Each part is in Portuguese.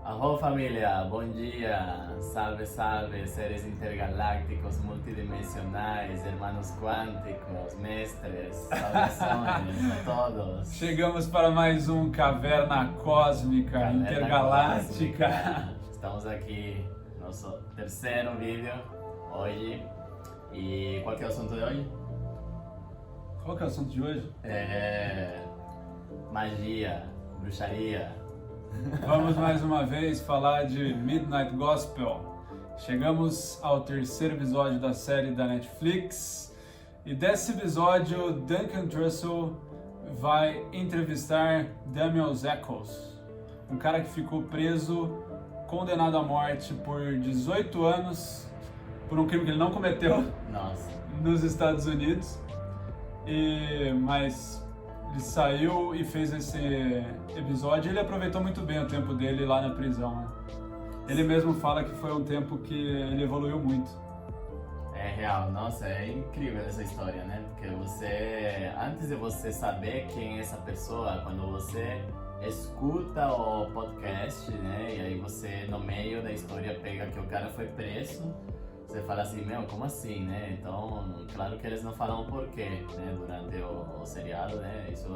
Arro família, bom dia, salve, salve, seres intergalácticos, multidimensionais, hermanos quânticos, mestres, saudações a todos. Chegamos para mais um Caverna Cósmica Caverna Intergaláctica. Cósmica. Estamos aqui, nosso terceiro vídeo, hoje. E qual que é o assunto de hoje? Qual que é o assunto de hoje? Magia, bruxaria. Vamos mais uma vez falar de Midnight Gospel. Chegamos ao terceiro episódio da série da Netflix e desse episódio Duncan Trussell vai entrevistar Damien Echols, um cara que ficou preso, condenado à morte por 18 anos por um crime que ele não cometeu. Nossa. Nos Estados Unidos, mas ele saiu e fez esse episódio e ele aproveitou muito bem o tempo dele lá na prisão, né? Ele mesmo fala que foi um tempo que ele evoluiu muito. É real, nossa, é incrível essa história, né? Porque antes de você saber quem é essa pessoa, quando você escuta o podcast, né? E aí você, no meio da história, pega que o cara foi preso, você fala assim, meu, como assim, né? Então, claro que eles não falam o porquê, né? Durante o seriado, né? Isso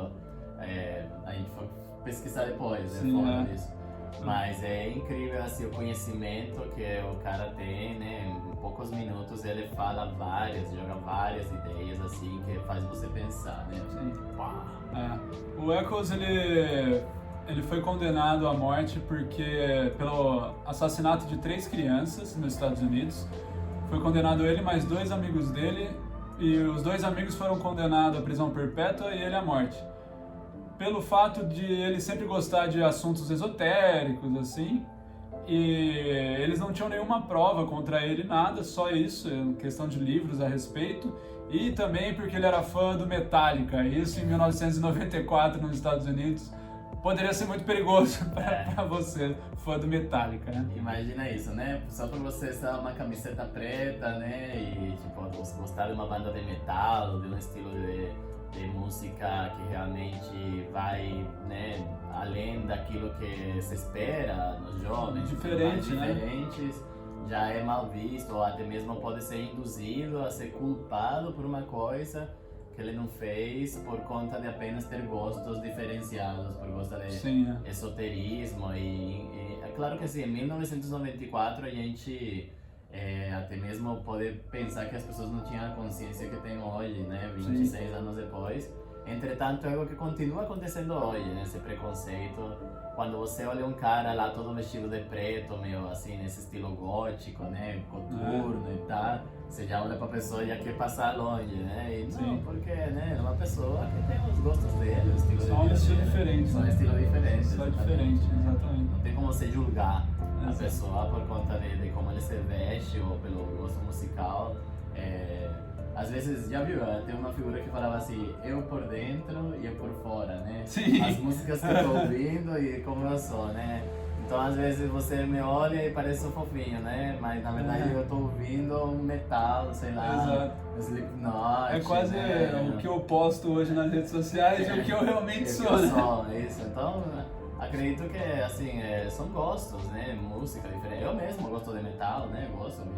a gente foi pesquisar depois, né? Fora disso. Mas é incrível, assim, o conhecimento que o cara tem, né? Em poucos minutos ele fala joga várias ideias, assim, que faz você pensar, né? Sim. O Echols, ele foi condenado à morte pelo assassinato de 3 crianças nos Estados Unidos. Foi condenado ele mais 2 amigos dele, e os 2 amigos foram condenados à prisão perpétua e ele à morte. Pelo fato de ele sempre gostar de assuntos esotéricos, assim, e eles não tinham nenhuma prova contra ele, nada, só isso, questão de livros a respeito, e também porque ele era fã do Metallica, isso em 1994 nos Estados Unidos. Poderia ser muito perigoso pra você, fã do Metallica, né? Imagina isso, né? Só por você usar uma camiseta preta, né? E, tipo, gostar de uma banda de metal, de um estilo de música que realmente vai, né? Além daquilo que se espera nos jovens. Diferentes, Já é mal visto, ou até mesmo pode ser induzido a ser culpado por uma coisa que ele não fez por conta de apenas ter gostos diferenciados, por gostar de esoterismo e é claro que assim, em 1994 a gente até mesmo pode pensar que as pessoas não tinham a consciência que tem hoje, né, 26 anos depois. Entretanto, é algo que continua acontecendo hoje, né, esse preconceito. Quando você olha um cara lá todo vestido de preto, meio assim, nesse estilo gótico, né, coturno e tal, você já olha pra pessoa e já quer passar longe, né? E não, porque, né, é uma pessoa que tem os gostos dele, o estilo Só um estilo diferente. Só um estilo diferente. Só diferente, exatamente. Não tem como você julgar a pessoa por conta de como ele se veste ou pelo gosto musical. Às vezes, já viu, tem uma figura que falava assim, eu por dentro e eu por fora, né? Sim. As músicas que eu tô ouvindo e como eu sou, né? Então, às vezes, você me olha e parece um fofinho, né? Mas, na verdade, eu tô ouvindo um metal, sei lá, Slipknot. É quase o que eu posto hoje nas redes sociais e o que eu realmente sou, né? Isso. Então, acredito que, assim, são gostos, né? Música diferente. Eu mesmo gosto de metal, né?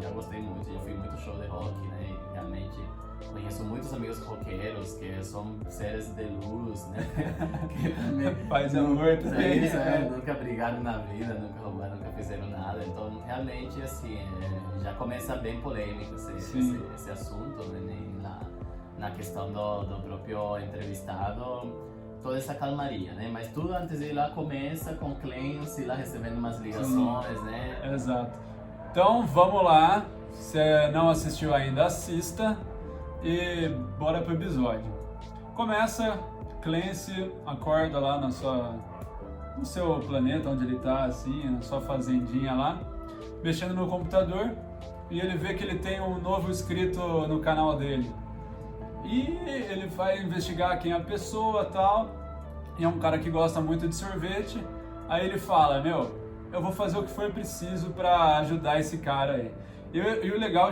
Já gostei muito, já fui muito show de rock, né? E realmente conheço muitos amigos roqueiros que são seres de luz, né? Faz amor também. Isso, nunca brigaram na vida, nunca roubaram, nunca fizeram nada. Então, realmente, assim, já começa bem polêmico esse assunto, né? Na questão do próprio entrevistado, toda essa calmaria, né? Mas tudo antes de ir lá começa com Clancy lá recebendo umas ligações, né? Exato. Então, vamos lá. Se não assistiu ainda, assista. E bora pro episódio. Começa, Clancy acorda lá no seu planeta onde ele tá, assim, na sua fazendinha lá, mexendo no computador, e ele vê que ele tem um novo inscrito no canal dele. E ele vai investigar quem é a pessoa e tal, e é um cara que gosta muito de sorvete. Aí ele fala, eu vou fazer o que for preciso pra ajudar esse cara aí. E o legal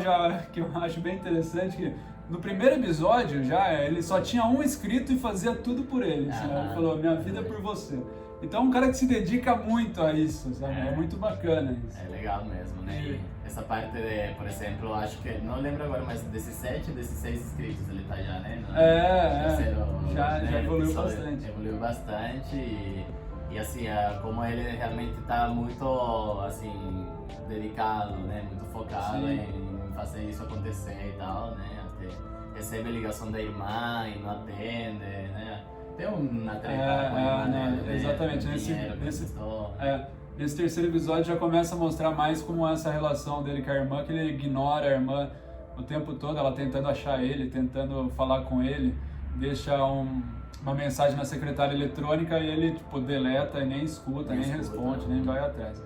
que eu acho bem interessante, que no primeiro episódio ele só tinha um inscrito e fazia tudo por ele. Ele falou, minha vida é por você. Então é um cara que se dedica muito a isso, sabe? É muito bacana isso. É legal mesmo, né? E essa parte, por exemplo, acho que, não lembro agora, mas desses 7, desses 6 inscritos ele tá já, né? Já evoluiu bastante. Evoluiu bastante e assim, como ele realmente tá muito, assim, dedicado, né? Muito focado em fazer isso acontecer e tal, né? Até recebe a ligação da irmã e não atende, né? Tem uma treta com a irmã dele, exatamente. Nesse terceiro episódio já começa a mostrar mais como essa relação dele com a irmã, que ele ignora a irmã o tempo todo, ela tentando achar ele, tentando falar com ele, deixa uma mensagem na secretária eletrônica e ele tipo deleta e nem escuta, nem responde, nem vai atrás.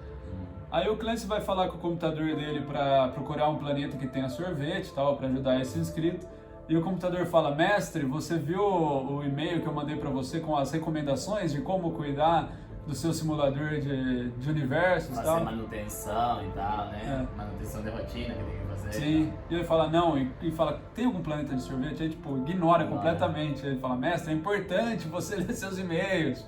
Aí o Clancy vai falar com o computador dele para procurar um planeta que tenha sorvete e tal, para ajudar esse inscrito. E o computador fala: mestre, você viu o e-mail que eu mandei para você com as recomendações de como cuidar do seu simulador de universos e tal? Fazer manutenção e tal, né? Manutenção de rotina que tem que fazer. Sim, e ele fala não, e fala: tem algum planeta de sorvete? Aí tipo, ignora completamente. Aí ele fala: mestre, é importante você ler seus e-mails.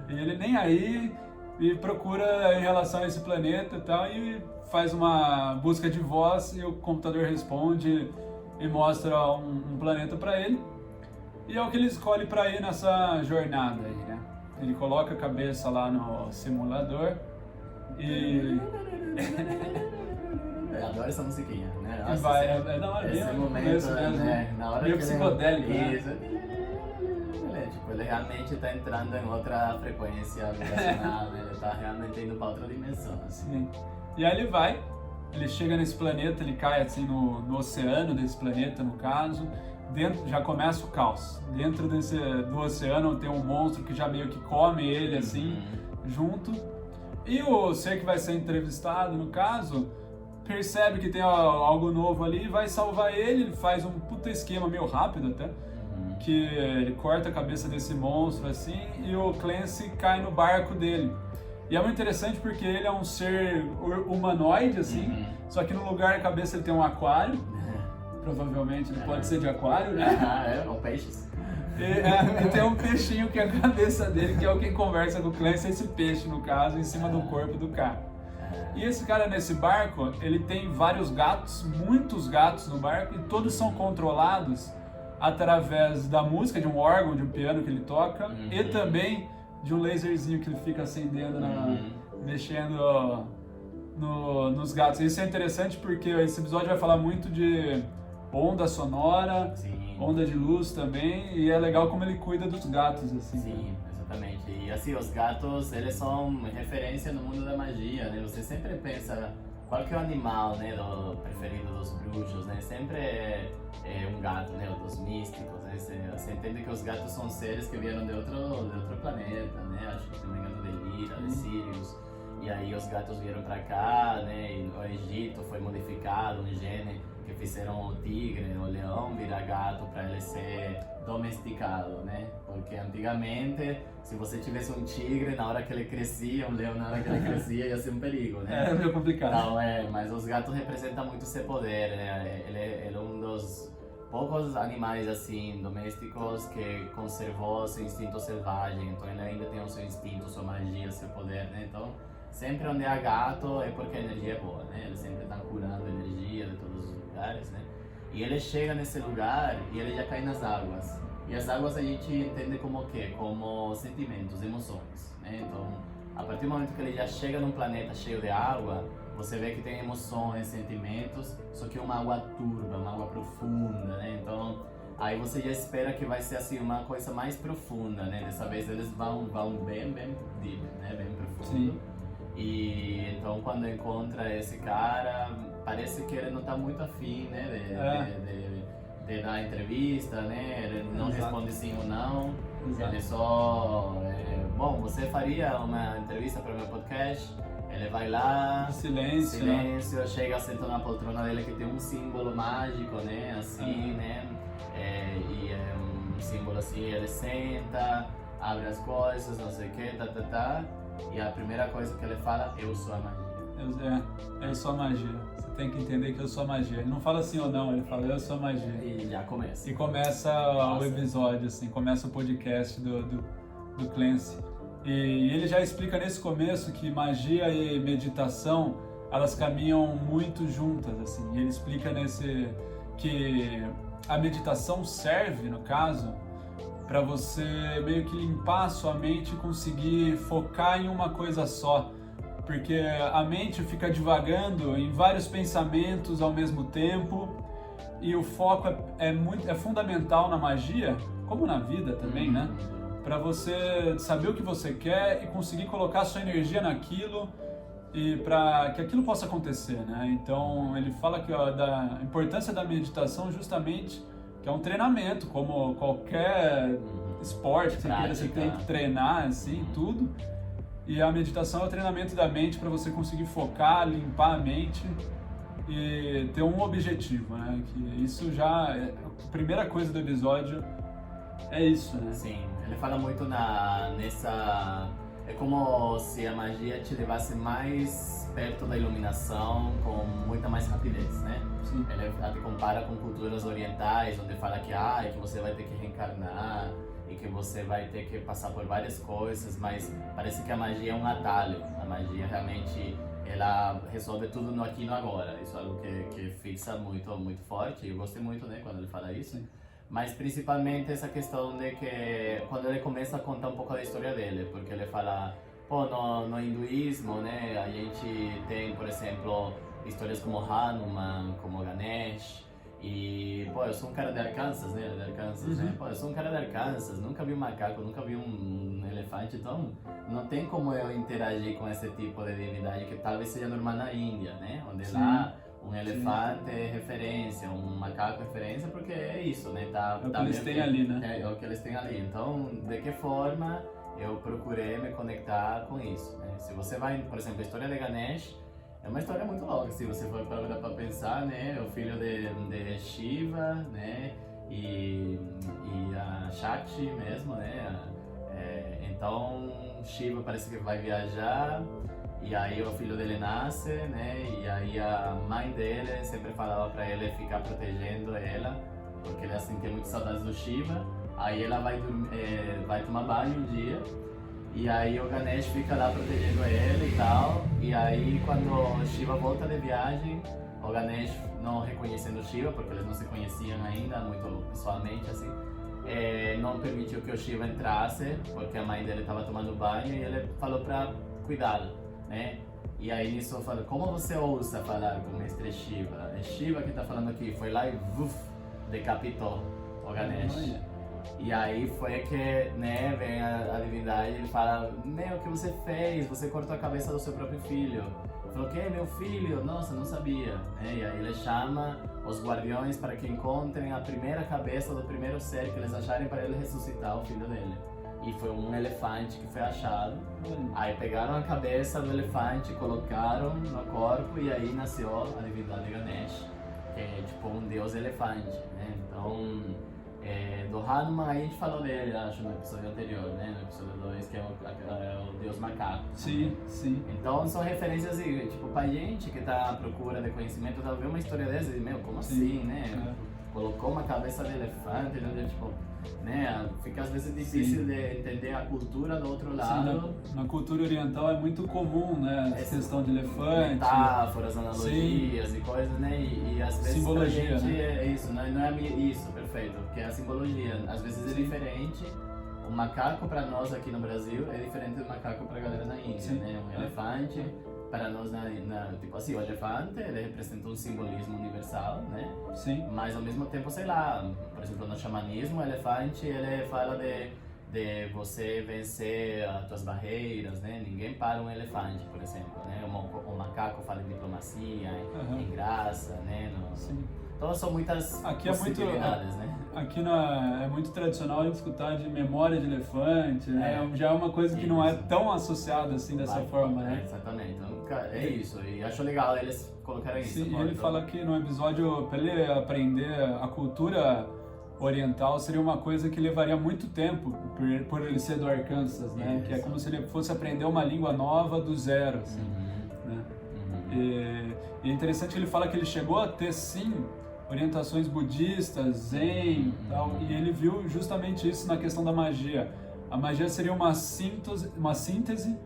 E ele nem aí, e procura em relação a esse planeta e tal, e faz uma busca de voz e o computador responde e mostra um planeta para ele, e é o que ele escolhe para ir nessa jornada aí, né? Ele coloca a cabeça lá no simulador e... Eu adoro essa musiquinha, né? Nossa, vai, é da hora esse mesmo, momento, né? Na hora meio que psicodélico, isso, tipo, ele realmente está entrando em outra frequência vibracional, né? Ele está realmente indo para outra dimensão, assim. Sim. E aí ele chega nesse planeta, ele cai assim no oceano desse planeta, no caso. Dentro já começa o caos. Dentro do oceano tem um monstro que já meio que come ele assim, junto. E o ser que vai ser entrevistado, no caso, percebe que tem algo novo ali e vai salvar ele. Ele faz um puta esquema meio rápido até, que ele corta a cabeça desse monstro assim e o Clancy cai no barco dele. E é muito interessante porque ele é um ser humanoide, assim, só que no lugar da cabeça ele tem um aquário, provavelmente ele pode ser de aquário, né? Ou peixes. E tem um peixinho que é a cabeça dele, que é o quem conversa com o Clancy, esse peixe, no caso, em cima do corpo do cara. E esse cara nesse barco, ele tem vários gatos, muitos gatos no barco, e todos são controlados através da música, de um órgão, de um piano que ele toca, e também de um laserzinho que ele fica acendendo, mexendo nos gatos. Isso é interessante porque esse episódio vai falar muito de onda sonora, onda de luz também, e é legal como ele cuida dos gatos, assim. Sim, exatamente. E assim, os gatos, eles são referência no mundo da magia, né? Você sempre pensa, qual que é o animal, né, preferido dos bruxos, né? Sempre é um gato, né, dos místicos, né? Você entende que os gatos são seres que vieram de outro planeta, né? Acho que também gato de Lira, de Sirius. E aí os gatos vieram pra cá, né? E no Egito foi modificado um gene que fizeram o tigre, o leão virar gato para ele ser domesticado, né? Porque antigamente, se você tivesse um tigre, na hora que ele crescia, um leão na hora que ele crescia, ia ser um perigo, né? É meio complicado. Então, mas os gatos representam muito esse poder, né? Ele é um dos poucos animais, assim, domésticos que conservou seu instinto selvagem, então ele ainda tem o seu instinto, sua magia, seu poder, né? Então, sempre onde há gato é porque a energia é boa, né? Ele sempre está curando energia de todos os lugares, né? E ele chega nesse lugar e ele já cai nas águas. E as águas a gente entende como o quê? Como sentimentos, emoções, né? Então, a partir do momento que ele já chega num planeta cheio de água, você vê que tem emoções, sentimentos, só que uma água turva, uma água profunda, né? Então, aí você já espera que vai ser assim uma coisa mais profunda, né? Dessa vez eles vão bem deep, né? Bem profundo. Sim. E então quando encontra esse cara, parece que ele não está muito afim, né, de dar entrevista, né, ele não responde sim ou não, ele só, bom, você faria uma entrevista para o meu podcast? Ele vai lá, silêncio, chega, senta na poltrona dele que tem um símbolo mágico, né, assim, né, e é um símbolo assim, ele senta, abre as coisas, não sei o que, e a primeira coisa que ele fala, eu sou a magia. Eu sou a magia. Você tem que entender que eu sou a magia. Ele não fala sim ou não, ele fala eu sou a magia. E já começa. E começa o episódio, assim, começa o podcast do Clancy. E ele já explica nesse começo que magia e meditação, elas caminham muito juntas, assim. E ele explica que a meditação serve, no caso, para você meio que limpar a sua mente e conseguir focar em uma coisa só. Porque a mente fica divagando em vários pensamentos ao mesmo tempo, e o foco é fundamental na magia, como na vida também, né? Para você saber o que você quer e conseguir colocar a sua energia naquilo e para que aquilo possa acontecer, né? Então ele fala que da importância da meditação justamente que é um treinamento, como qualquer esporte que você queira, você tem que treinar assim, tudo. E a meditação é o treinamento da mente para você conseguir focar, limpar a mente e ter um objetivo, né? Que isso já é a primeira coisa do episódio, é isso, né? Sim, ele fala muito nessa... É como se a magia te levasse mais perto da iluminação com muita mais rapidez, né? Sim. Ele até compara com culturas orientais, onde fala que você vai ter que reencarnar e que você vai ter que passar por várias coisas, mas parece que a magia é um atalho. A magia realmente, ela resolve tudo no aqui e no agora. Isso é algo que fixa muito, muito forte. Eu gostei muito, né, quando ele fala isso. Sim. Mas principalmente essa questão de que quando ele começa a contar um pouco da história dele, porque ele fala, no hinduísmo, né, a gente tem, por exemplo, histórias como Hanuman, como Ganesh, e, eu sou um cara de Arkansas, né, né, eu sou um cara de Arkansas, nunca vi um macaco, nunca vi um elefante, então não tem como eu interagir com esse tipo de divindade que talvez seja normal na Índia, né, onde lá um elefante é referência, um macaco é referência, porque é isso, né? É o que eles têm ali, né? É o que eles têm ali. Então, de que forma eu procurei me conectar com isso, né? Se você vai, por exemplo, a história de Ganesh é uma história muito louca, se você for para pensar, né? O filho de Shiva, né? E a Shakti mesmo, né? Então, Shiva parece que vai viajar. E aí o filho dele nasce, né? E aí a mãe dele sempre falava para ele ficar protegendo ela, porque ela sentia muita saudades do Shiva. Aí ela vai tomar banho um dia, e aí o Ganesh fica lá protegendo ele e tal. E aí quando o Shiva volta de viagem, o Ganesh, não reconhecendo o Shiva, porque eles não se conheciam ainda muito pessoalmente assim, não permitiu que o Shiva entrasse, porque a mãe dele estava tomando banho, e ele falou para cuidá-lo, né? E aí nisso eu falo, como você ousa falar com o mestre Shiva? É Shiva que tá falando aqui, foi lá e decapitou o Ganesh. E aí foi que, né, vem a divindade e ele fala, o que você fez? Você cortou a cabeça do seu próprio filho. Ele falou, o que? Meu filho? Nossa, não sabia. E aí ele chama os guardiões para que encontrem a primeira cabeça do primeiro ser que eles acharem para ele ressuscitar o filho dele. E foi um elefante que foi achado. Aí pegaram a cabeça do elefante, colocaram no corpo, e aí nasceu a divindade Ganesh, que é tipo um deus elefante, né? Então, do Hanuman, aí a gente falou dele, acho, no episódio anterior, né? No episódio 2, que é o deus macaco. Sim, sim. Então são referências, tipo, pra gente que tá à procura de conhecimento, tá vendo uma história dessa e, como assim, né? Colocou uma cabeça de elefante, né? Tipo, né? Fica às vezes difícil de entender a cultura do outro lado. Sim, na cultura oriental é muito comum, né? Essa questão de elefante. Metáforas, analogias e coisas, né? E às vezes simbologia, pra gente né? é isso, não é isso, perfeito. Porque a simbologia, às vezes é diferente. O macaco para nós aqui no Brasil é diferente do macaco para a galera na Índia, né? Um elefante para nós tipo assim, o elefante ele representa um simbolismo universal, né? Sim. Mas ao mesmo tempo, sei lá, por exemplo, no xamanismo, o elefante ele fala de você vencer as tuas barreiras, né? Ninguém para um elefante, por exemplo, né? O macaco fala em diplomacia, em graça, né? Sim. Então são muitas possibilidades, né? Aqui é muito tradicional a gente escutar de memória de elefante, né? Já é uma coisa que não é tão associada assim dessa forma, né? Exatamente, então é isso, e acho legal eles colocarem isso. Sim, ele fala que no episódio, para ele aprender a cultura oriental, seria uma coisa que levaria muito tempo, por ele ser do Arkansas, né? Que é como se ele fosse aprender uma língua nova do zero, assim, né? E é interessante que ele fala que ele chegou a ter, sim, orientações budistas, zen e tal, e ele viu justamente isso na questão da magia. A magia seria uma síntese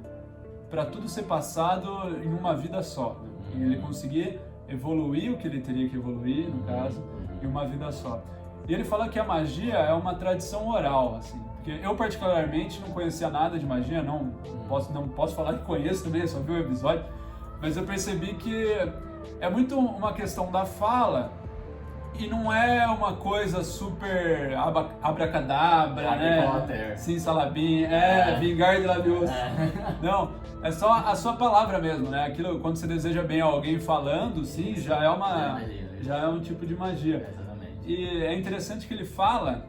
para tudo ser passado em uma vida só. Né? E ele conseguir evoluir o que ele teria que evoluir, no caso, em uma vida só. E ele fala que a magia é uma tradição oral, assim. Porque eu particularmente não conhecia nada de magia, não posso falar que conheço também, só vi o episódio, mas eu percebi que é muito uma questão da fala e não é uma coisa super abracadabra, né? Potter. Sim, salabim, vingar de Leviosa. Não, é só a sua palavra mesmo, né? Aquilo, quando você deseja bem a alguém falando, sim, já é um tipo de magia. Exatamente. E é interessante que ele fala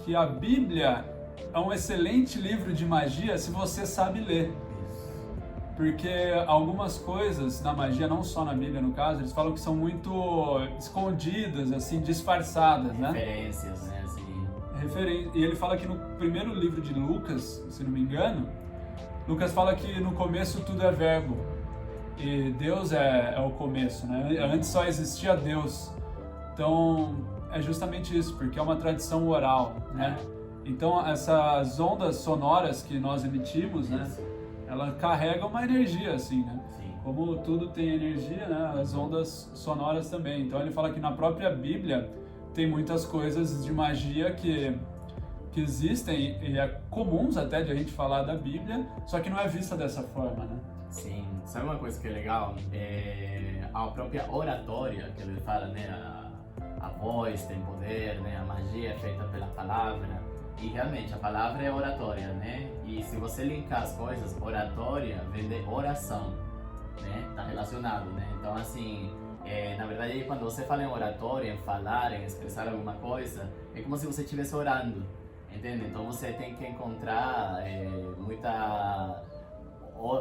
que a Bíblia é um excelente livro de magia se você sabe ler. Porque algumas coisas na magia, não só na Bíblia no caso, eles falam que são muito escondidas, assim, disfarçadas, né? Referências, né? Assim. E ele fala que no primeiro livro de Lucas, se não me engano, Lucas fala que no começo tudo é verbo. E Deus é o começo, né? Antes só existia Deus. Então, é justamente isso, porque é uma tradição oral, né? Então, essas ondas sonoras que nós emitimos, né? Ela carrega uma energia, assim, né? Sim. Como tudo tem energia, né? As ondas sonoras também. Então ele fala que na própria Bíblia tem muitas coisas de magia que existem e é comuns até de a gente falar da Bíblia, só que não é vista dessa forma, né? Sim. Sabe uma coisa que é legal? A própria oratória, que ele fala, né? A voz tem poder, né? A magia é feita pela palavra. E realmente, a palavra é oratória, né? E se você linkar as coisas, oratória vem de oração, né? Tá relacionado, né? Então, assim, na verdade, quando você fala em oratória, em falar, em expressar alguma coisa, é como se você estivesse orando, entende? Então, você tem que encontrar muita...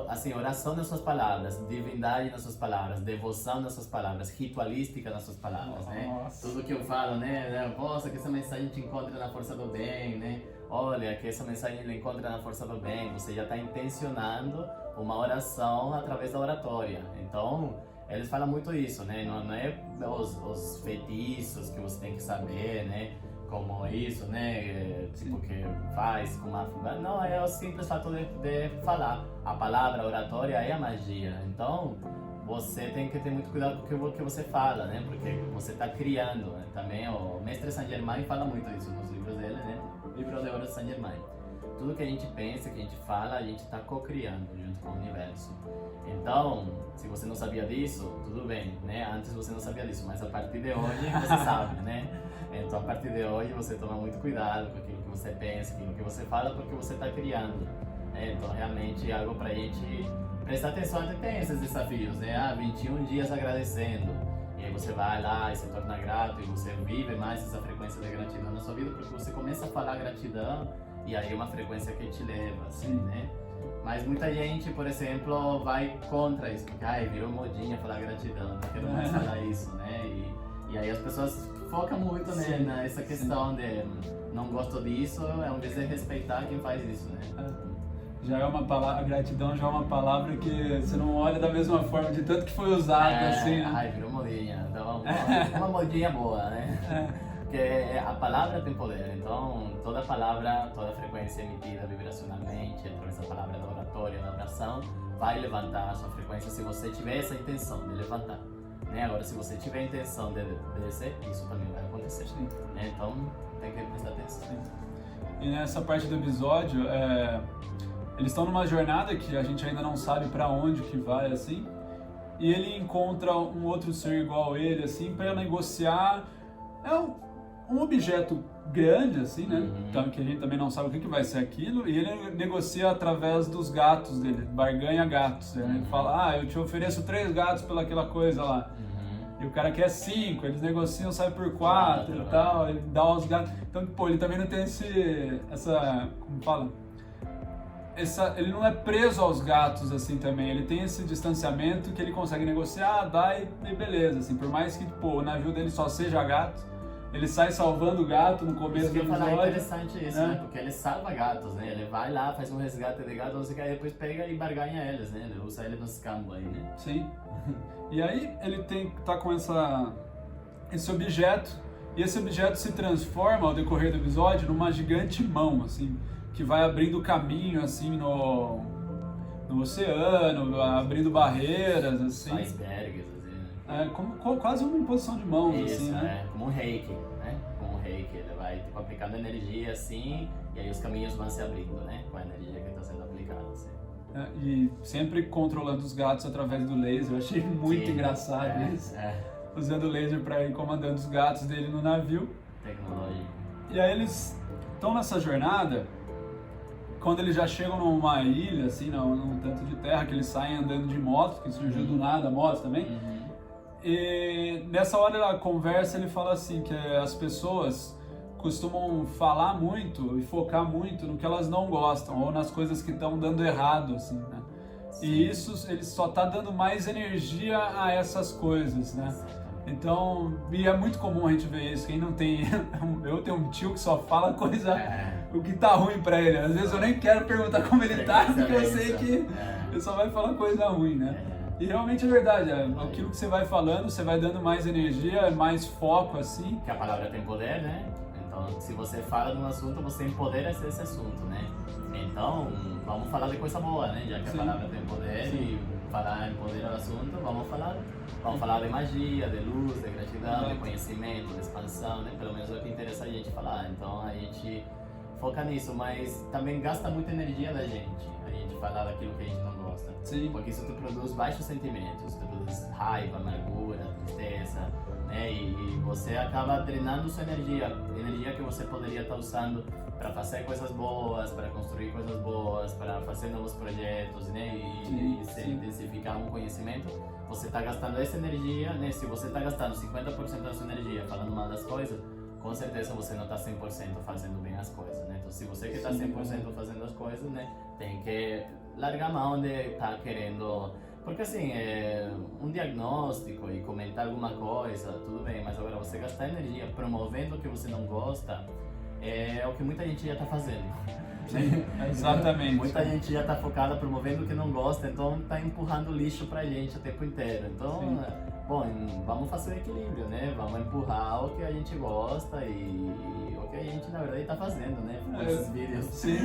assim, oração nas suas palavras, divindade nas suas palavras, devoção nas suas palavras, ritualística nas suas palavras, né? Tudo que eu falo, né? Nossa, que essa mensagem te encontra na força do bem, né? Olha, que essa mensagem te encontra na força do bem. Você já está intencionando uma oração através da oratória. Então, eles falam muito isso, né? Não é os feitiços que você tem que saber, né? Como isso, né? Tipo, que faz com uma... Não, é o simples fato de falar. A palavra oratória é a magia. Então, você tem que ter muito cuidado com o que você fala, né? Porque você está criando, né? Também o mestre Saint Germain fala muito isso nos livros dele, né? O livro de ouro de Saint Germain. Tudo que a gente pensa, que a gente fala, a gente está co-criando junto com o universo. Então, se você não sabia disso, tudo bem, né? Antes você não sabia disso, mas a partir de hoje você sabe, né? Então, a partir de hoje, você toma muito cuidado com aquilo que você pensa, aquilo que você fala, porque você está criando. Né? Então, realmente, é algo para a gente prestar atenção. Até tem esses desafios, né? 21 dias agradecendo. E aí você vai lá e se torna grato, e você vive mais essa frequência de gratidão na sua vida, porque você começa a falar gratidão, e aí é uma frequência que te leva, assim, né? Mas muita gente, por exemplo, vai contra isso, porque virou modinha falar gratidão, não quero mais falar isso, né? E aí as pessoas focam muito, né, nessa questão de não gosto disso, ao invés de respeitar quem faz isso, né? Já é uma palavra, a gratidão já é uma palavra que você não olha da mesma forma, de tanto que foi usado, assim, né? Virou modinha, então uma modinha boa, né? Porque a palavra tem poder, então toda palavra, toda frequência emitida vibracionalmente, através da palavra da oratória, da oração, vai levantar a sua frequência se você tiver essa intenção de levantar. Né? Agora, se você tiver a intenção de descer, isso também vai acontecer. Né? Então, tem que prestar atenção. E nessa parte do episódio, eles estão numa jornada que a gente ainda não sabe para onde que vai, assim, e ele encontra um outro ser igual a ele, assim, para negociar. É um objeto grande, assim, né? Então, que a gente também não sabe o que vai ser aquilo, e ele negocia através dos gatos dele, barganha gatos. Ele fala, eu te ofereço 3 gatos pelaquela coisa lá. E o cara quer 5, eles negociam, sai por 4 e tal, ele dá os gatos. Então, pô, ele também não tem como fala? Ele não é preso aos gatos, assim, também. Ele tem esse distanciamento que ele consegue negociar, dá e beleza, assim. Por mais que, pô, o navio dele só seja gato, ele sai salvando o gato no começo do episódio. É interessante isso, né? Porque ele salva gatos, né? Ele vai lá, faz um resgate de gatos, e depois pega e barganha eles, né? Ele usa eles nos campos aí, né? Sim. E aí ele tá com esse objeto, e esse objeto se transforma ao decorrer do episódio numa gigante mão, assim. que vai abrindo caminho assim no oceano, abrindo barreiras, assim. Icebergs, assim, né? Quase uma imposição de mãos, Isso, assim, né? Como um reiki, né? Como um reiki, ele vai tipo, aplicando energia assim, e aí os caminhos vão se abrindo, né? Com a energia que está sendo aplicada, assim. E sempre controlando os gatos através do laser. Eu achei muito engraçado isso. Usando o laser para ir comandando os gatos dele no navio. Tecnológico. E aí eles estão nessa jornada, quando eles já chegam numa ilha, assim, num tanto de terra, que eles saem andando de moto, que surgiu do nada a moto também. E nessa hora ela conversa, ele fala assim, que as pessoas costumam falar muito e focar muito no que elas não gostam, ou nas coisas que estão dando errado, assim, né? Sim. E isso, ele só tá dando mais energia a essas coisas, né? Então, e é muito comum a gente ver isso. Quem não tem... Eu tenho um tio que só fala coisa... O que tá ruim pra ele. Às vezes eu nem quero perguntar como ele tá, porque eu sei que ele só vai falar coisa ruim, né? E realmente é verdade. Aquilo que você vai falando, você vai dando mais energia, mais foco, assim. Que a palavra tem poder, né? Então, se você fala de um assunto, você empodera esse assunto, né? Então, vamos falar de coisa boa, né? Já que a palavra tem poder e falar empodera o assunto, vamos falar de magia, de luz, de gratidão, de conhecimento, de expansão, né? Pelo menos é o que interessa a gente falar. Então, a gente foca nisso, mas também gasta muita energia da gente, a gente falar daquilo que a gente não gosta. Sim. Porque isso te produz baixos sentimentos, te produz raiva, amargura, tristeza, né? E você acaba drenando sua energia que você poderia estar usando para fazer coisas boas, para construir coisas boas, para fazer novos projetos, né? E se intensificar um conhecimento. Você está gastando essa energia, né? Se você está gastando 50% da sua energia falando mal das coisas, com certeza você não está 100% fazendo bem as coisas, né? Então, se você que está 100% fazendo as coisas, né? Tem que largar a mão de estar querendo... Porque assim, um diagnóstico e comentar alguma coisa, tudo bem, mas agora você gastar energia promovendo o que você não gosta, é o que muita gente já está fazendo. Sim, exatamente. Muita gente já está focada promovendo o que não gosta, então está empurrando lixo pra gente o tempo inteiro. Então, bom, vamos fazer o equilíbrio, né? Vamos empurrar o que a gente gosta e o que a gente, na verdade, está fazendo, né? Com esses vídeos. Sim,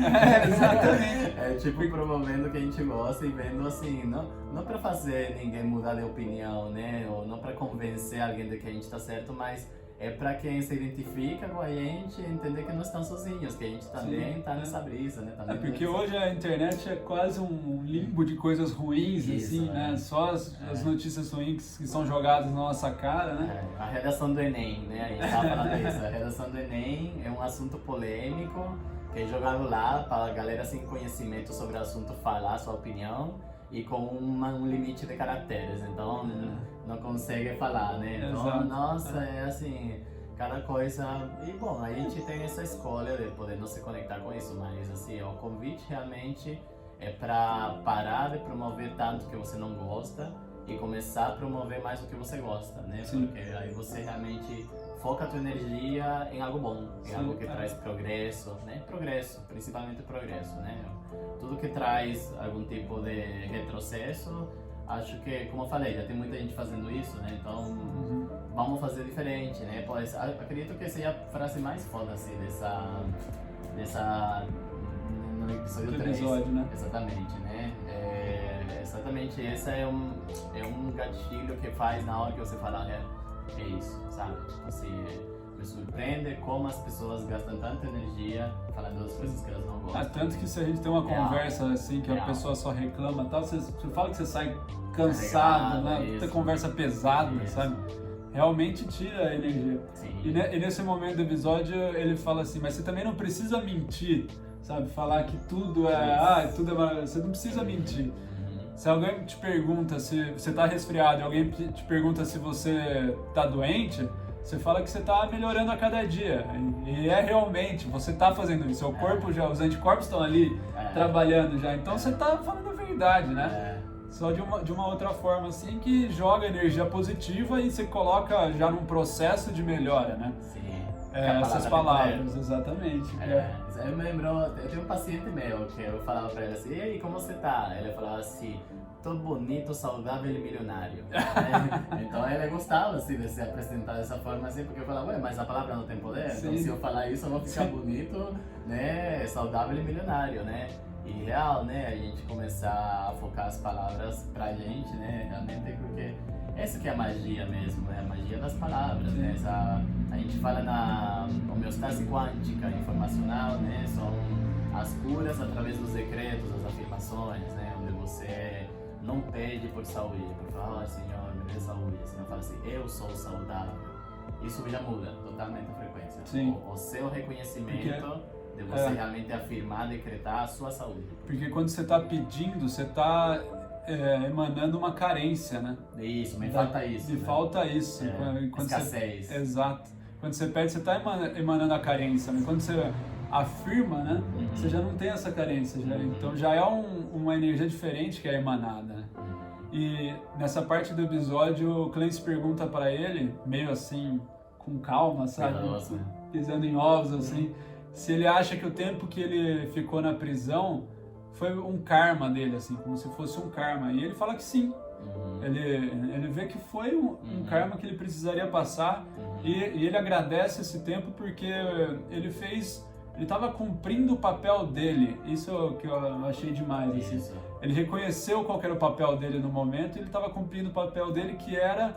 exatamente. É tipo promovendo o que a gente gosta e vendo assim, não para fazer ninguém mudar de opinião, né? Ou não para convencer alguém de que a gente está certo, mas é para quem se identifica com a gente entender que não estão sozinhos, que a gente também está nessa brisa, né? Também porque hoje a internet é quase um limbo de coisas ruins, assim, né? Só as notícias ruins que são jogadas na nossa cara, né? A redação do Enem, né? A gente estava falando isso. A redação do Enem é um assunto polêmico que é jogado lá para a galera sem conhecimento sobre o assunto falar a sua opinião e com um limite de caracteres, então não consegue falar, né? Então, nossa, é assim, cada coisa... E bom, a gente tem essa escolha de poder não se conectar com isso, mas assim, o convite realmente é para parar de promover tanto que você não gosta e começar a promover mais o que você gosta, né? Porque aí você realmente foca a tua energia em algo bom, em algo que traz progresso, né? Progresso, principalmente progresso, né? Tudo que traz algum tipo de retrocesso, acho que, como eu falei, já tem muita gente fazendo isso, né? Então, vamos fazer diferente, né? Pois, acredito que seja a frase mais foda, assim, no episódio 3. Né? Exatamente, né? Exatamente, esse é um gatilho que faz na hora que você fala, é isso, sabe? Tipo assim, me surpreende como as pessoas gastam tanta energia falando das coisas que elas não gostam. Tanto que se a gente tem uma conversa assim, que a pessoa só reclama e tal, você fala que você sai cansado, né? Muita conversa pesada, sabe? Realmente tira a energia. E nesse momento do episódio ele fala assim, mas você também não precisa mentir, sabe? Falar que tudo é... você não precisa mentir. Se alguém te pergunta se você está resfriado e alguém te pergunta se você está doente, você fala que você está melhorando a cada dia. E realmente, você está fazendo isso. Seu corpo já, os anticorpos estão ali trabalhando já. Então você está falando a verdade, né? Só de uma outra forma, assim, que joga energia positiva e você coloca já num processo de melhora, né? Sim. Essas palavras, exatamente. Eu me lembro, eu tenho um paciente meu que eu falava pra ele assim, e aí, como você tá? Ele falava assim, alto, bonito, saudável e milionário. Né? Então ele gostava assim, de se apresentar dessa forma assim, porque eu falava, ué, mas a palavra não tem poder? Sim. Então se eu falar isso eu vou ficar bonito, né, saudável e milionário, né? E real, né, a gente começar a focar as palavras pra gente, né, realmente, porque essa que é a magia mesmo, né, a magia das palavras, né, a gente fala na homeostase quântica informacional, né, são as curas através dos decretos, das afirmações, né, onde você não pede por saúde, por falar, Senhor, me dê saúde, você não fala assim, eu sou saudável. Isso já muda totalmente a frequência. Sim. O seu reconhecimento de você realmente afirmar, decretar a sua saúde. Porque quando você está pedindo, você está emanando uma carência, né? Isso, me falta isso. Me falta isso. Quando escassez. Exato. Quando você pede, você está emanando a carência. Mas quando você afirma, né? Você já não tem essa carência. Então já é uma energia diferente que é emanada, né? E nessa parte do episódio, o Clancy pergunta para ele, meio assim, com calma, sabe? Pisando em ovos, assim, se ele acha que o tempo que ele ficou na prisão foi um karma dele, assim, como se fosse um karma. E ele fala que sim. Ele vê que foi um karma que ele precisaria passar e ele agradece esse tempo porque ele estava cumprindo o papel dele. Isso que eu achei demais, assim. Ele reconheceu qual era o papel dele no momento e ele estava cumprindo o papel dele, que era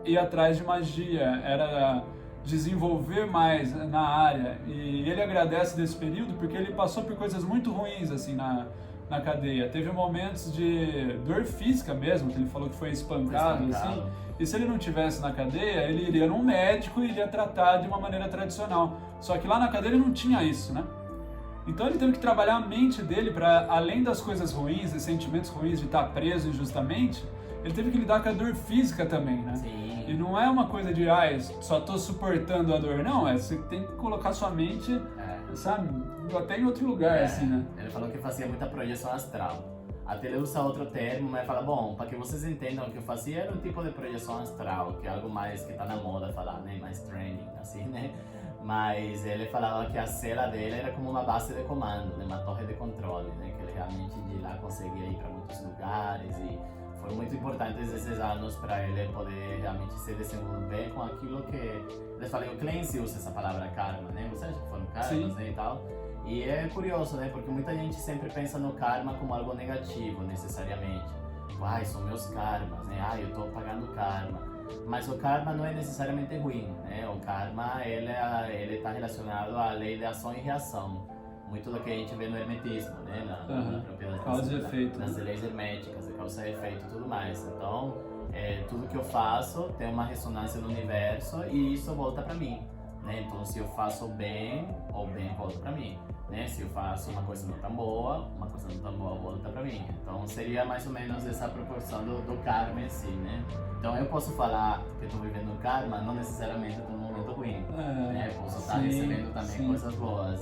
ir atrás de magia, era desenvolver mais na área. E ele agradece desse período porque ele passou por coisas muito ruins assim na cadeia. Teve momentos de dor física mesmo, que ele falou que foi espancado. Assim. E se ele não tivesse na cadeia, ele iria num médico e iria tratar de uma maneira tradicional. Só que lá na cadeia ele não tinha isso, né? Então ele teve que trabalhar a mente dele para, além das coisas ruins, dos sentimentos ruins de estar preso injustamente, ele teve que lidar com a dor física também, né? Sim. E não é uma coisa de, só tô suportando a dor. Não, você tem que colocar sua mente, sabe, até em outro lugar, assim, né? Ele falou que fazia muita projeção astral. Até ele usa outro termo, mas fala, bom, para que vocês entendam o que eu fazia, era um tipo de projeção astral, que é algo mais que tá na moda falar, né? Mais training, assim, né? Mas ele falava que a cela dele era como uma base de comando, né? Uma torre de controle, né? Que ele realmente de lá conseguia ir para muitos lugares e foi muito importante esses anos para ele poder realmente se desenvolver com aquilo que... Eles falam, o Clancy usa essa palavra karma, né? Você acha que foram karmas, né, e tal? E é curioso, né? Porque muita gente sempre pensa no karma como algo negativo, necessariamente. Ai, são meus karmas, né? Ai, eu tô pagando karma. Mas o karma não é necessariamente ruim, né? O karma, ele está relacionado à lei de ação e reação. Muito do que a gente vê no hermetismo, né? Na propriedade causa e efeito. Nas leis herméticas, de causa e efeito e tudo mais. Então, tudo que eu faço tem uma ressonância no universo e isso volta para mim, né? Então, se eu faço bem, o bem volta para mim, né? Se eu faço uma coisa não tão boa, uma coisa não tão boa volta para mim. Então, seria mais ou menos essa proporção do karma em si, né? Então, eu posso falar que estou vivendo karma, não necessariamente estou num momento ruim, né? Posso estar recebendo também coisas boas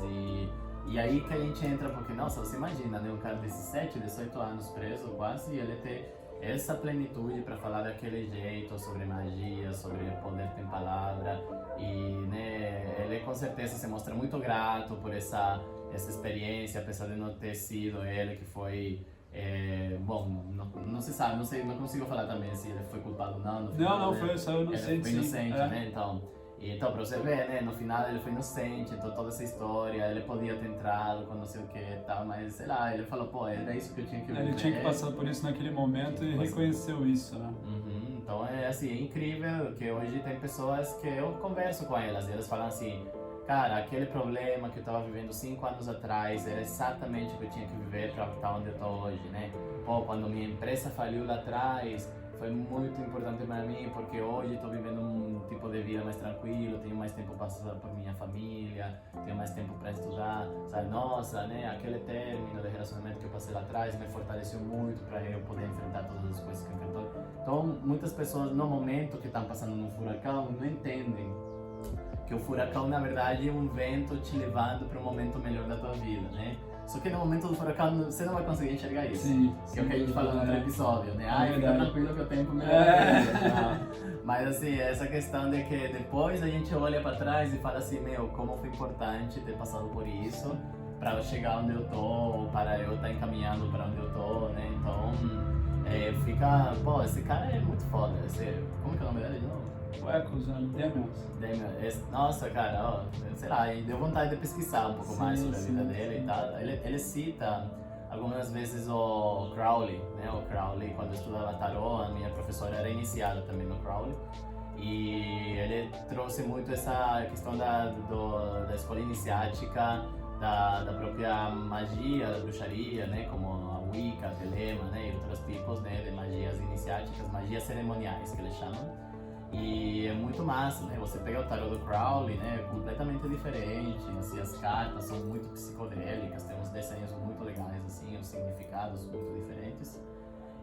e aí que a gente entra, porque, nossa, você imagina, né? Um cara de 17, 18 anos preso quase, e ele ter essa plenitude para falar daquele jeito sobre magia, sobre o poder tem palavra, e, né, ele com certeza se mostra muito grato por essa experiência, apesar de não ter sido ele que foi... bom, não se sabe, não consigo falar também se ele foi culpado ou não. Não, foi só inocente. Ele foi inocente, né? Então, pra você ver, né, no final ele foi inocente, então toda essa história, ele podia ter entrado com não sei o que e tal, mas sei lá, ele falou, pô, era isso que eu tinha que viver. Ele tinha que passar por isso naquele momento e reconheceu isso, né? Então é assim, é incrível que hoje tem pessoas que eu converso com elas e elas falam assim, cara, aquele problema que eu tava vivendo 5 anos atrás era exatamente o que eu tinha que viver para estar onde eu tô hoje, né? Pô, quando minha empresa faliu lá atrás, foi muito importante para mim, porque hoje estou vivendo um tipo de vida mais tranquilo, tenho mais tempo para passar por minha família, tenho mais tempo para estudar, sabe? Nossa, né? Aquele término de relacionamento que eu passei lá atrás me fortaleceu muito para eu poder enfrentar todas as coisas que eu enfrento. Então, muitas pessoas no momento que estão passando num furacão não entendem que o furacão, na verdade, é um vento te levando para um momento melhor da tua vida, né? Só que no momento do furacão você não vai conseguir enxergar isso. Sim, que é o que a gente falou no outro episódio, né? Ai, fica tranquilo que o tempo melhora. Mas assim, essa questão de que depois a gente olha para trás e fala assim, meu, como foi importante ter passado por isso para eu chegar onde eu tô, para eu estar encaminhando para onde eu tô, né? Então, fica, pô, esse cara é muito foda. Como que é o nome dele de novo? O Eccles, né? Damian, nossa, cara, ó, sei lá, deu vontade de pesquisar um pouco mais sobre a vida dele e tal. Ele cita algumas vezes o Crowley, né? O Crowley, quando eu estudava tarô, a minha professora era iniciada também no Crowley. E ele trouxe muito essa questão da escola iniciática, da própria magia, da bruxaria, né? Como a Wicca, a Telema, né? E outros tipos, né? De magias iniciáticas, magias cerimoniais que eles chamam. E é muito massa, né? Você pega o tarô do Crowley, né? Completamente diferente, assim, as cartas são muito psicodélicas, tem uns desenhos muito legais, assim, os significados muito diferentes.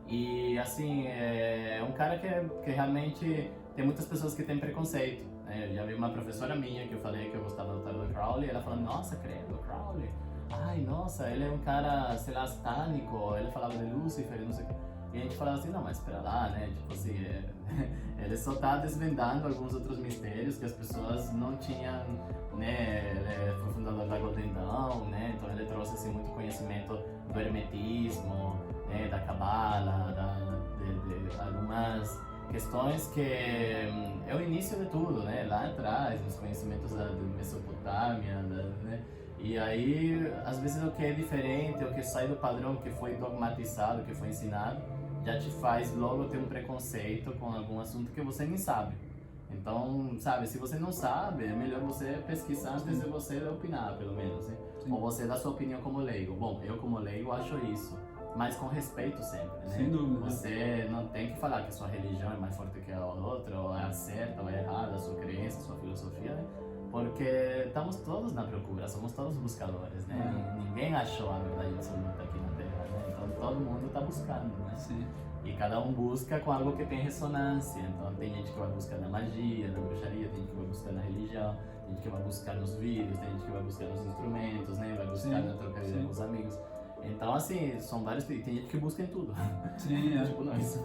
E, assim, é um cara que realmente tem muitas pessoas que têm preconceito, né? Eu já vi uma professora minha que eu falei que eu gostava do tarô do Crowley, ela falando, nossa, credo, Crowley, ai, nossa, ele é um cara, sei lá, satânico, ele falava de Lúcifer, não sei o que. E a gente falava assim, não, mas espera lá, né, tipo assim, ele só tá desvendando alguns outros mistérios que as pessoas não tinham, né, ele foi fundador da Golden Dawn, né, então ele trouxe, assim, muito conhecimento do hermetismo, né, da cabala, de algumas questões que é o início de tudo, né, lá atrás, os conhecimentos da Mesopotâmia, né. E aí, às vezes o que é diferente, o que sai do padrão, que foi dogmatizado, que foi ensinado, já te faz logo ter um preconceito com algum assunto que você nem sabe. Então, sabe, se você não sabe, é melhor você pesquisar antes de você opinar, pelo menos, né? Ou você dar sua opinião como leigo. Bom, eu como leigo acho isso, mas com respeito sempre, né? Sem dúvida. Você não tem que falar que a sua religião é mais forte que a outra, ou é certa ou é errada, a sua crença, a sua filosofia, né? Porque estamos todos na procura, somos todos buscadores, né? Ninguém achou a verdade absoluta aqui na Terra, né? Então todo mundo está buscando, né? Sim. E cada um busca com algo que tem ressonância. Então tem gente que vai buscar na magia, na bruxaria, tem gente que vai buscar na religião, tem gente que vai buscar nos vídeos, tem gente que vai buscar nos instrumentos, né? Vai buscar na trocaria com os amigos. Então, assim, são vários. Tem gente que busca em tudo. Sim, tipo nós.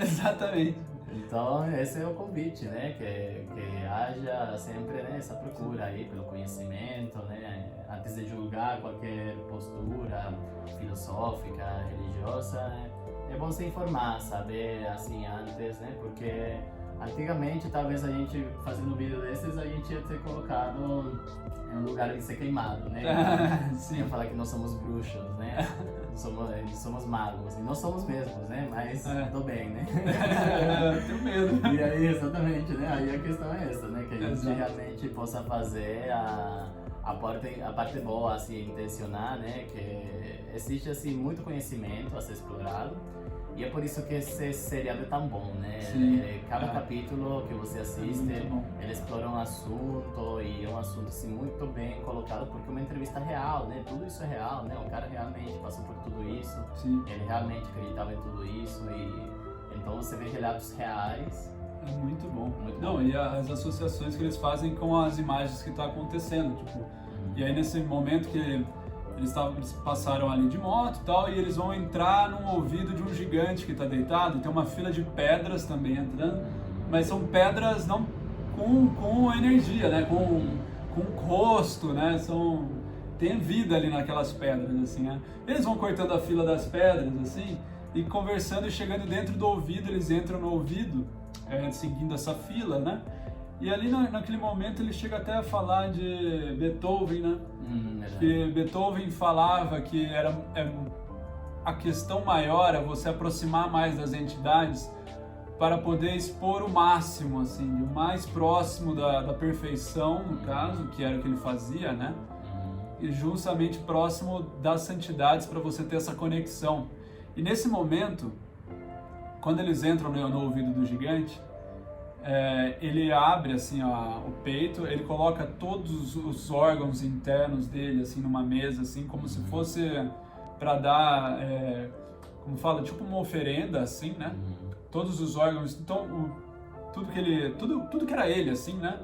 Exatamente. Então, esse é o convite, né? Que haja sempre, né, essa procura aí pelo conhecimento, né? Antes de julgar qualquer postura filosófica, religiosa, né? É bom se informar, saber, assim, antes, né? Porque antigamente, talvez a gente, fazendo um vídeo desses, a gente ia ter colocado em um lugar de ser queimado, né? Sim. Ia falar que nós somos bruxos, né? somos magos, e nós somos mesmos, né? Mas tô bem, né? Tenho medo. E aí, exatamente, né? Aí a questão é essa, né? Que a gente realmente possa fazer a parte boa, assim, intencionar, né? Que existe, assim, muito conhecimento a ser explorado. E é por isso que esse seriado é tão bom, né? Cada capítulo que você assiste, ele explora um assunto, e é um assunto assim, muito bem colocado, porque é uma entrevista real, né? Tudo isso é real, né? O cara realmente passou por tudo isso, ele realmente acreditava em tudo isso, e então você vê relatos reais. É muito bom. Não, e as associações que eles fazem com as imagens que estão acontecendo, tipo, e aí nesse momento que eles passaram ali de moto e tal, e eles vão entrar num ouvido de um gigante que está deitado, tem uma fila de pedras também entrando, mas são pedras não com energia, né? Com rosto, né? Tem vida ali naquelas pedras, assim, né? Eles vão cortando a fila das pedras, assim, e conversando e chegando dentro do ouvido, eles entram no ouvido, seguindo essa fila, né? E ali naquele momento ele chega até a falar de Beethoven, né? Que Beethoven falava que a questão maior é você aproximar mais das entidades para poder expor o máximo, assim, o mais próximo da perfeição, no caso, que era o que ele fazia, né? E justamente próximo das santidades para você ter essa conexão. E nesse momento, quando eles entram no ouvido do gigante, ele abre assim o peito, ele coloca todos os órgãos internos dele assim numa mesa, assim como se fosse para dar, como fala, tipo uma oferenda, assim, né? Todos os órgãos, então tudo que era ele, assim, né?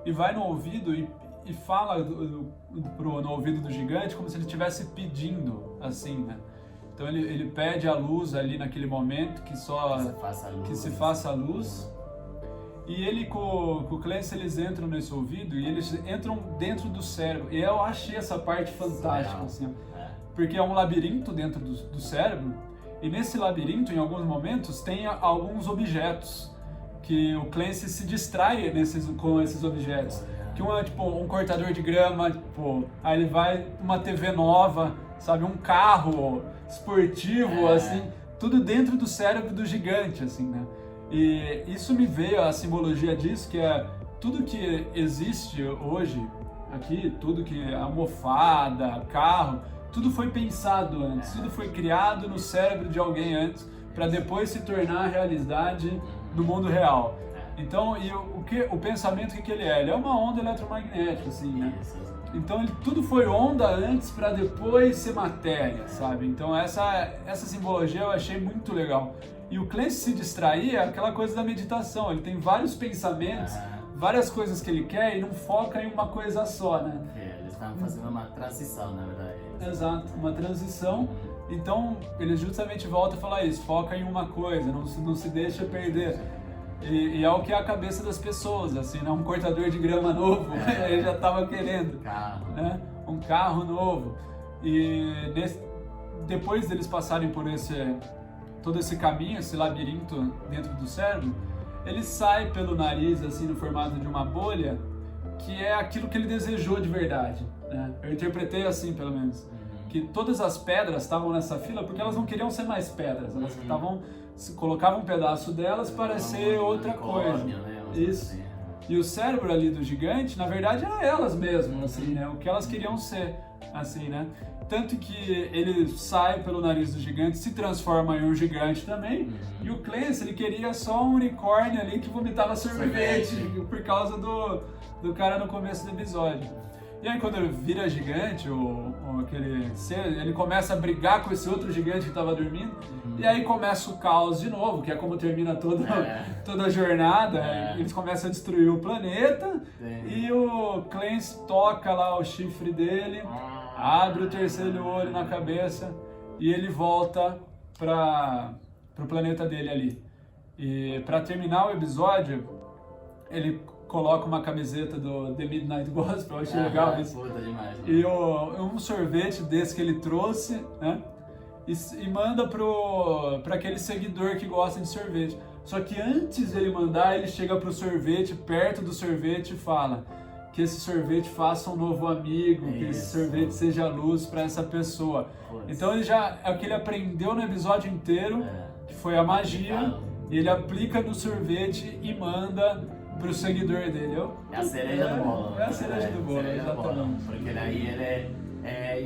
E vai no ouvido e fala no ouvido do gigante como se ele estivesse pedindo, assim, né? Então ele pede a luz ali naquele momento que se faça a luz. E ele com o Clancy, eles entram nesse ouvido e eles entram dentro do cérebro. E eu achei essa parte fantástica, assim, porque é um labirinto dentro do cérebro, E nesse labirinto, em alguns momentos, tem alguns objetos que o Clancy se distrai com esses objetos. Que um é tipo um cortador de grama, tipo, aí ele vai uma TV nova, sabe, um carro esportivo, assim, tudo dentro do cérebro do gigante, assim, né? E isso me veio a simbologia disso, que é tudo que existe hoje aqui, tudo que é almofada, carro, tudo foi pensado antes, tudo foi criado no cérebro de alguém antes, para depois se tornar a realidade do mundo real. Então, e o pensamento que ele é? Ele é uma onda eletromagnética, assim, né? Então, tudo foi onda antes para depois ser matéria, sabe? Então, essa simbologia eu achei muito legal. E o Clancy se distrair é aquela coisa da meditação. Ele tem vários pensamentos, várias coisas que ele quer e não foca em uma coisa só, né? Eles estão fazendo uma transição, na verdade. Exato, uma transição. Então, ele justamente volta a falar isso, foca em uma coisa, não se deixa perder. E é o que é a cabeça das pessoas, assim, né? Um cortador de grama novo, ele já estava querendo, né? Um carro novo. E depois deles passarem por todo esse caminho, esse labirinto dentro do cérebro, ele sai pelo nariz, assim, no formato de uma bolha, que é aquilo que ele desejou de verdade, né? Eu interpretei assim, pelo menos, que todas as pedras estavam nessa fila porque elas não queriam ser mais pedras, elas colocavam um pedaço delas para ser outra coisa. Né? Isso. E o cérebro ali do gigante, na verdade, era elas mesmas, assim, né? O que elas queriam ser, assim, né? Tanto que ele sai pelo nariz do gigante, se transforma em um gigante também. E o Clancy, ele queria só um unicórnio ali que vomitava sorvete por causa do cara no começo do episódio. E aí quando ele vira gigante, aquele ser, ele começa a brigar com esse outro gigante que estava dormindo. E aí começa o caos de novo, que é como termina toda a jornada. Eles começam a destruir o planeta. E o Clancy toca lá o chifre dele, abre o terceiro olho na cabeça e ele volta pro planeta dele ali. E para terminar o episódio, ele coloca uma camiseta do The Midnight Gospel, eu achei legal isso. Puta demais, e um sorvete desse que ele trouxe, né? E manda pra aquele seguidor que gosta de sorvete. Só que antes dele mandar, ele chega pro sorvete, perto do sorvete e fala que esse sorvete faça um novo amigo, que esse sorvete seja luz para essa pessoa. Então ele é o que ele aprendeu no episódio inteiro, que foi a magia, e ele aplica no sorvete e manda pro seguidor dele. É a cereja do bolo. É a cereja do bolo, exatamente. Porque daí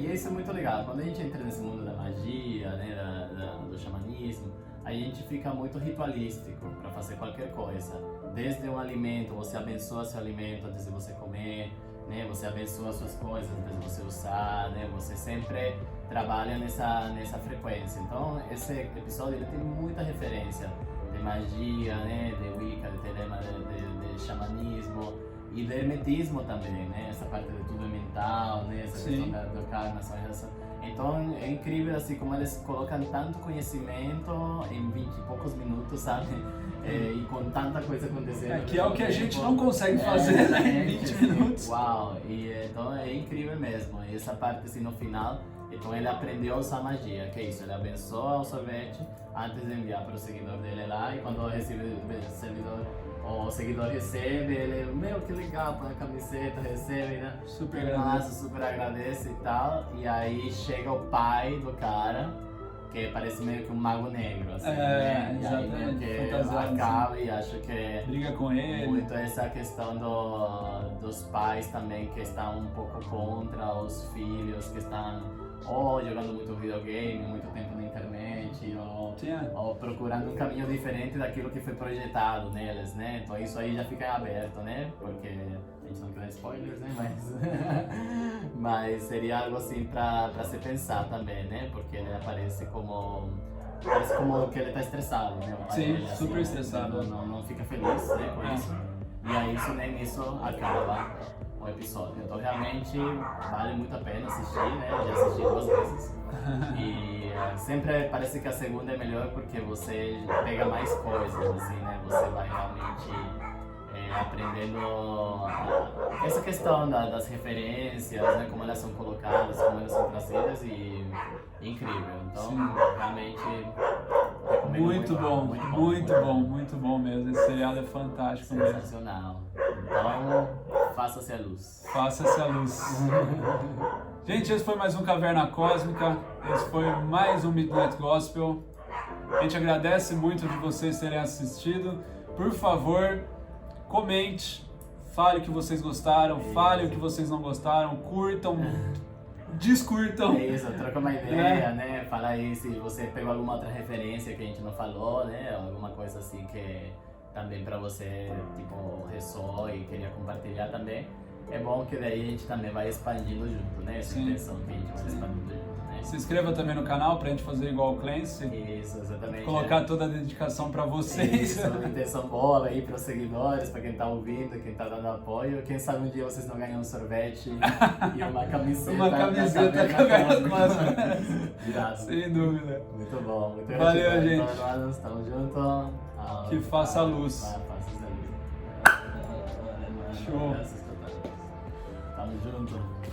e isso é muito legal. Quando a gente entra nesse mundo da magia, né, do xamanismo, a gente fica muito ritualístico para fazer qualquer coisa. Desde um alimento, você abençoa seu alimento antes de você comer, né? Você abençoa suas coisas antes de você usar, né? Você sempre trabalha nessa frequência. Então, esse episódio ele tem muita referência de magia, né? De Wicca, de telema, de xamanismo e de hermetismo também, né? Essa parte de tudo é mental, né? Essa questão da encarnação e relação. Então é incrível assim como eles colocam tanto conhecimento em 20 e poucos minutos, sabe? E com tanta coisa acontecendo. Que é o que a gente não consegue fazer em 20 minutos. Uau! E então é incrível mesmo. E essa parte assim no final, então ele aprendeu a usar magia, que é isso, ele abençoa o sorvete antes de enviar para o seguidor dele lá, e quando o seguidor recebe, ele, meu, que legal, põe a camiseta, recebe, né? Super agradece e tal, e aí chega o pai do cara, que parece meio que um mago negro, assim, né? Exatamente, E aí acaba e acho que briga com ele. Muito essa questão dos pais também, que estão um pouco contra os filhos, que estão ou jogando muito videogame, muito tempo na internet, ou procurando um caminho diferente daquilo que foi projetado neles, né? Então isso aí já fica aberto, né? Porque a gente não quer dar spoilers, né? Mas seria algo assim pra se pensar também, né? Porque ele parece como que ele tá estressado, né? O pai dele, assim, super estressado. Não fica feliz, né, com isso. E aí isso nem isso acaba o episódio. Então realmente vale muito a pena assistir, né? Já assisti 2 vezes. E sempre parece que a segunda é melhor porque você pega mais coisas, assim, né? Você vai realmente aprendendo essa questão das referências, né, como elas são colocadas, como elas são trazidas e incrível. Então, Sim. realmente recomendo Muito bom mesmo. Esse seriado é fantástico mesmo. sensacional. Então, faça-se a luz. Faça-se a luz. Gente, esse foi mais um Caverna Cósmica. Esse foi mais um Midnight Gospel. A gente agradece muito de vocês terem assistido. Por favor, comente, fale o que vocês gostaram, fale o que vocês não gostaram, curtam, descurtam. É isso, troca uma ideia, né? Fala aí se você pegou alguma outra referência que a gente não falou, né? Alguma coisa assim que também para você, tipo, ressoa e queria compartilhar também. É bom que daí a gente também vai expandindo junto, né? Essa intenção que a gente vai expandindo junto, né? Se inscreva também no canal pra gente fazer igual o Clancy. Isso, exatamente. Colocar toda a dedicação pra vocês. Isso, uma intenção boa aí para os seguidores, para quem tá ouvindo, quem tá dando apoio. Quem sabe um dia vocês não ganham um sorvete e uma camiseta. Uma camiseta da Caverna Cósmica. Virado. Sem dúvida. Muito bom, muito Valeu, gratidão, gente. então, nós estamos juntos. Que faça a luz. Faça a luz. Show. Tamo junto.